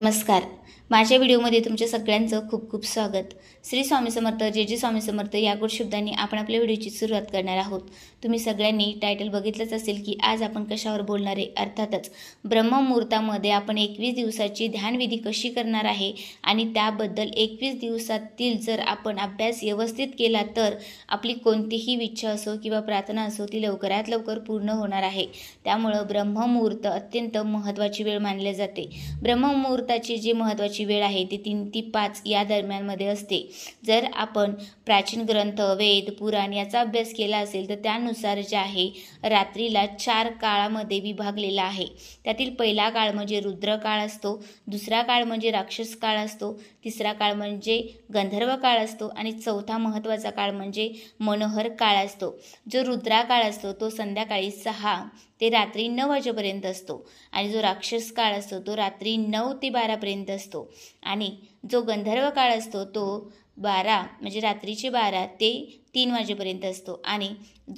नमस्कार. माझ्या व्हिडिओमध्ये तुमच्या सगळ्यांचं खूप खूप स्वागत. श्री स्वामी समर्थ, जे स्वामी समर्थ या गुड शब्दांनी आपण आपल्या व्हिडिओची सुरुवात करणार आहोत. तुम्ही सगळ्यांनी टायटल बघितलंच असेल की आज आपण कशावर बोलणार आहे. अर्थातच ब्रह्ममुहूर्तामध्ये आपण 21 दिवसाची ध्यानविधी कशी करणार आहे आणि त्याबद्दल 21 दिवसातील जर आपण अभ्यास व्यवस्थित केला तर आपली कोणतीही इच्छा असो किंवा प्रार्थना असो ती लवकरात लवकर पूर्ण होणार आहे. त्यामुळं ब्रह्ममुहूर्त अत्यंत महत्त्वाची वेळ मानली जाते. ब्रह्ममुहूर्ताची जी महत्त्वाची वेळ आहे ती 3 ते 5 या दरम्यानमध्ये असते. जर आपण प्राचीन ग्रंथ, वेद, पुराण याचा अभ्यास केला असेल तर त्यानुसार जे आहे रात्रीला 4 काळामध्ये विभागलेला आहे. त्यातील पहिला काळ म्हणजे रुद्र काळ असतो, दुसरा काळ म्हणजे राक्षस काळ असतो, तिसरा काळ म्हणजे गंधर्व काळ असतो आणि चौथा महत्त्वाचा काळ म्हणजे मनोहर काळ असतो. जो रुद्रा काळ असतो तो संध्याकाळी 6 ते रात्री 9 वाजेपर्यंत असतो आणि जो राक्षस काळ असतो तो रात्री 9 ते 12 पर्यंत असतो आणि जो गंधर्व काळ असतो तो 12 म्हणजे रात्रीचे 12 ते 3 वाजेपर्यंत असतो आणि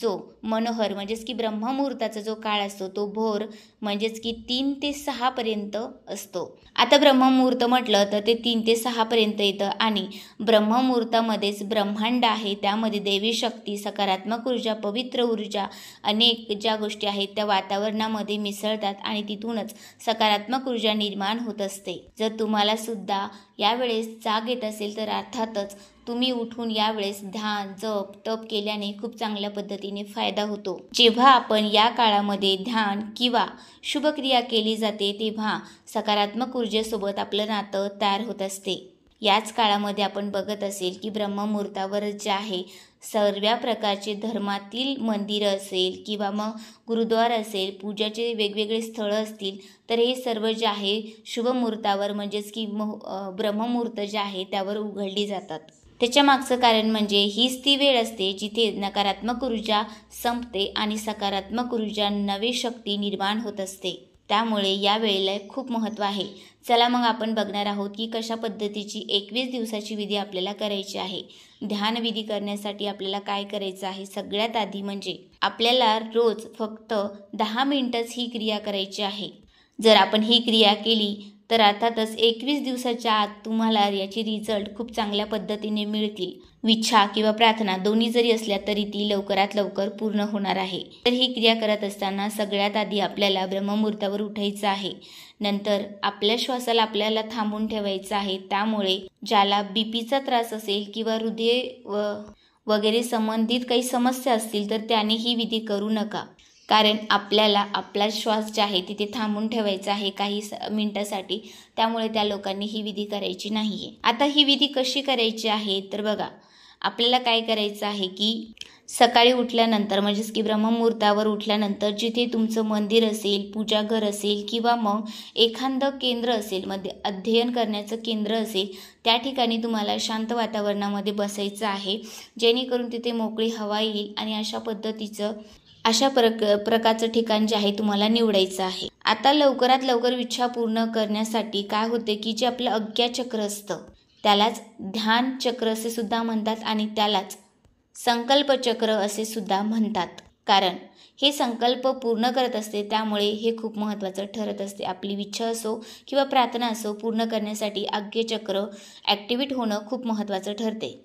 जो मनोहर म्हणजेच की ब्रह्ममुहूर्ताचा जो काळ असतो तो भोर म्हणजेच की 3 ते 6 पर्यंत असतो. आता ब्रह्ममुहूर्त म्हटलं तर ते 3 ते 6 पर्यंत येतं आणि ब्रह्ममुहूर्तामध्येच ब्रह्मांड आहे, त्यामध्ये दैवी शक्ती, सकारात्मक ऊर्जा, पवित्र ऊर्जा अनेक ज्या गोष्टी आहेत त्या वातावरणामध्ये मिसळतात आणि तिथूनच सकारात्मक ऊर्जा निर्माण होत असते. जर तुम्हाला सुद्धा यावेळेस जाग येत असेल तर अर्थातच तुम्ही उठून यावेळेस ध्यान, जप, तप केल्याने खूप चांगल्या पद्धतीने फायदा होतो. जेव्हा आपण या काळामध्ये ध्यान किंवा शुभक्रिया केली जाते तेव्हा सकारात्मक ऊर्जेसोबत आपलं नातं तयार होत असते. याच काळामध्ये आपण बघत असेल की ब्रह्ममुहूर्तावर जे आहे सर्व प्रकारचे धर्मातील मंदिरं असेल किंवा मग गुरुद्वार असेल, पूजाचे वेगवेगळे स्थळं असतील तर हे सर्व जे आहे शुभमुहूर्तावर म्हणजेच की ब्रह्ममुहूर्त जे आहे त्यावर उघडली जातात. त्याच्या मागचं कारण म्हणजे हीच ती वेळ असते जिथे नकारात्मक ऊर्जा संपते आणि सकारात्मक ऊर्जा नवी शक्ती निर्माण होत असते. त्यामुळे या वेळेला खूप महत्त्व आहे. चला मग आपण बघणार आहोत की कशा पद्धतीची 21 दिवसाची विधी आपल्याला करायची आहे. ध्यानविधी करण्यासाठी आपल्याला काय करायचं आहे. सगळ्यात आधी म्हणजे आपल्याला रोज फक्त 10 मिनिटच ही क्रिया करायची आहे. जर आपण ही क्रिया केली तर अर्थातच 21 दिवसाच्या आत तुम्हाला याची रिझल्ट खूप चांगल्या पद्धतीने मिळतील. इच्छा किंवा प्रार्थना दोन्ही जरी असल्या तरी ती लवकरात लवकर पूर्ण होणार आहे. तर ही क्रिया करत असताना सगळ्यात आधी आपल्याला ब्रह्ममुहूर्तावर उठायचं आहे. नंतर आपल्या श्वासाला आपल्याला थांबून ठेवायचं आहे. त्यामुळे ज्याला बीपीचा त्रास असेल किंवा हृदय वगैरे संबंधित काही समस्या असतील तर त्याने ही विधी करू नका. कारण आपल्याला आपला श्वास जे आहे तिथे थांबून ठेवायचा आहे काही मिनिटासाठी. त्यामुळे त्या लोकांनी ही विधी करायची नाही आहे. आता ही विधी कशी करायची आहे तर बघा, आपल्याला काय करायचं आहे की सकाळी उठल्यानंतर म्हणजेच की ब्रह्ममुहूर्तावर उठल्यानंतर जिथे तुमचं मंदिर असेल, पूजाघर असेल किंवा मग एखादं केंद्र असेल, मध्ये अध्ययन करण्याचं केंद्र असेल, त्या ठिकाणी तुम्हाला शांत वातावरणामध्ये बसायचं आहे जेणेकरून तिथे मोकळी हवा येईल आणि अशा प्रकारचं ठिकाण जे आहे तुम्हाला निवडायचं आहे. आता लवकरात लवकर इच्छा पूर्ण करण्यासाठी काय होते की जे आपलं आज्ञाचक्र असतं त्यालाच ध्यान चक्र असे सुद्धा म्हणतात आणि त्यालाच संकल्प चक्र असे सुद्धा म्हणतात. कारण हे संकल्प पूर्ण करत असते त्यामुळे हे खूप महत्त्वाचं ठरत असते. आपली इच्छा असो किंवा प्रार्थना असो पूर्ण करण्यासाठी आज्ञाचक्र ॲक्टिवेट होणं खूप महत्त्वाचं ठरते.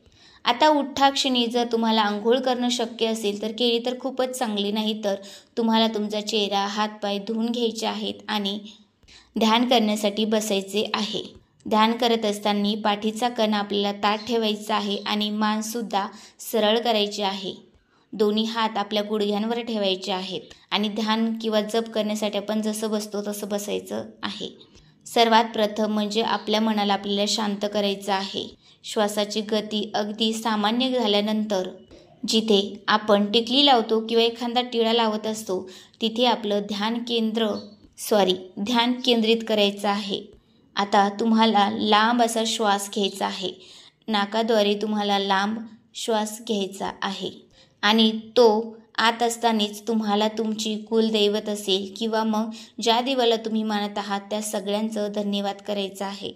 आता उठ्ठाक्षणी जर तुम्हाला आंघोळ करणं शक्य असेल तर केली तर खूपच चांगली, नाही तर तुम्हाला तुमचा चेहरा, हातपाय धुवून घ्यायचे आहेत आणि ध्यान करण्यासाठी बसायचे आहे. ध्यान करत असताना पाठीचा कणा आपल्याला ताठ ठेवायचा आहे आणि मानसुद्धा सरळ करायची आहे. दोन्ही हात आपल्या गुडघ्यांवर ठेवायचे आहेत आणि ध्यान किंवा जप करण्यासाठी आपण जसं बसतो तसं बसायचं आहे. सर्वात प्रथम म्हणजे आपल्या मनाला आपल्याला शांत करायचं आहे. श्वासाची गती अगदी सामान्य झाल्यानंतर जिथे आपण टिकली लावतो किंवा एखादा टिळा लावत असतो तिथे आपलं ध्यान केंद्रित करायचं आहे. आता तुम्हाला लांब असा श्वास घ्यायचा आहे. नाकाद्वारे तुम्हाला लांब श्वास घ्यायचा आहे आणि तो आत असतानाच तुम्हाला तुमची कुलदैवत असेल किंवा मग ज्या देवाला तुम्ही मानत आहात त्या सगळ्यांचं धन्यवाद करायचं आहे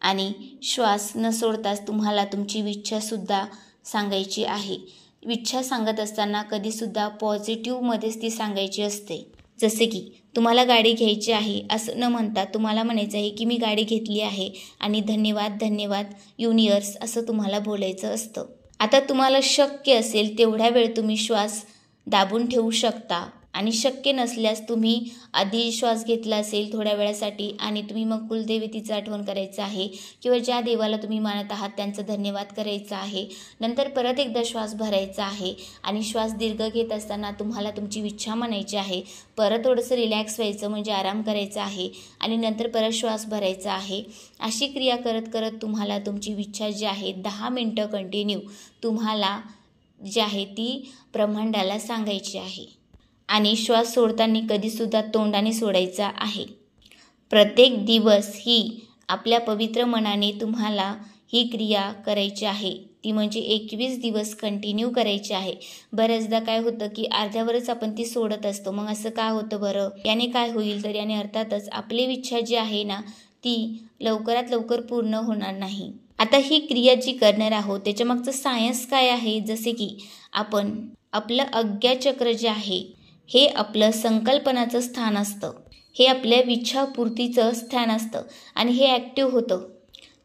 आणि श्वास न सोडताच तुम्हाला तुमची इच्छासुद्धा सांगायची आहे. इच्छा सांगत असताना कधीसुद्धा पॉझिटिव्हमध्येच ती सांगायची असते. जसे की तुम्हाला गाडी घ्यायची आहे असं न म्हणता तुम्हाला म्हणायचं आहे की मी गाडी घेतली आहे आणि धन्यवाद धन्यवाद युनिवर्स असं तुम्हाला बोलायचं असतं. आता तुम्हाला शक्य असेल तेवढ्या वेळ तुम्ही श्वास दाबून ठेवू शकता आणि शक्य नसल्यास तुम्ही आधी श्वास घेतला असेल थोड्या वेळासाठी आणि तुम्ही मग कुलदेवतेचं आठवण करायचं आहे किंवा ज्या देवाला तुम्ही मानत आहात त्यांचं धन्यवाद करायचं आहे. नंतर परत एकदा श्वास भरायचा आहे आणि श्वास दीर्घ घेत असताना तुम्हाला तुमची इच्छा म्हणायची आहे. परत थोडंसं रिलॅक्स व्हायचं म्हणजे आराम करायचा आहे आणि नंतर परत श्वास भरायचा आहे. अशी क्रिया करत करत तुम्हाला तुमची इच्छा जी आहे 10 मिनटं कंटिन्यू तुम्हाला जी आहे ती ब्रह्मांडाला सांगायची आहे. आणि श्वास सोडताना कधीसुद्धा तोंडाने सोडायचा आहे. प्रत्येक दिवस ही आपल्या पवित्र मनाने तुम्हाला ही क्रिया करायची आहे. ती म्हणजे 21 दिवस कंटिन्यू करायची आहे. बऱ्याचदा काय होतं की अर्ध्यावरच आपण ती सोडत असतो. मग असं का होतं बरं? याने काय होईल? तर याने अर्थातच आपली इच्छा जी आहे ना ती लवकरात लवकर पूर्ण होणार नाही. आता ही क्रिया जी करणार आहोत त्याच्यामागचं सायन्स काय आहे? जसे की आपण आपलं आज्ञाचक्र जे आहे हे आपलं संकल्पनाचं स्थान असतं. हे आपल्या इच्छापूर्तीचं स्थान असतं आणि हे ॲक्टिव्ह होतं.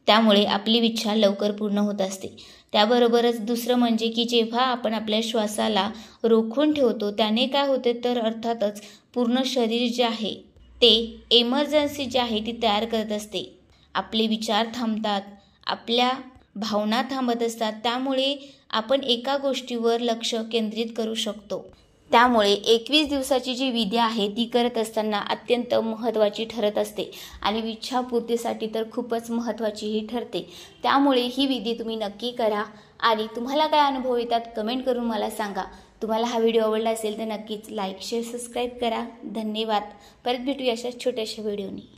त्यामुळे आपली इच्छा लवकर पूर्ण होत असते. त्याबरोबरच दुसरं म्हणजे की जेव्हा आपण आपल्या श्वासाला रोखून ठेवतो त्याने काय होते तर अर्थातच पूर्ण शरीर जे आहे ते एमर्जन्सी जी आहे ती तयार करत असते. आपले विचार थांबतात, आपल्या भावना थांबत असतात. त्यामुळे आपण एका गोष्टीवर लक्ष केंद्रित करू शकतो. त्यामुळे 21 दिवसाची जी विधी आहे ती करत असताना अत्यंत महत्त्वाची ठरत असते आणि इच्छापूर्तीसाठी तर खूपच महत्त्वाचीही ठरते. त्यामुळे ही विधी तुम्ही नक्की करा आणि तुम्हाला काय अनुभव येतात कमेंट करून मला सांगा. तुम्हाला हा व्हिडिओ आवडला असेल तर नक्कीच लाईक शेअर सबस्क्राईब करा. धन्यवाद. परत भेटूया अशाच छोट्याशा व्हिडिओनी.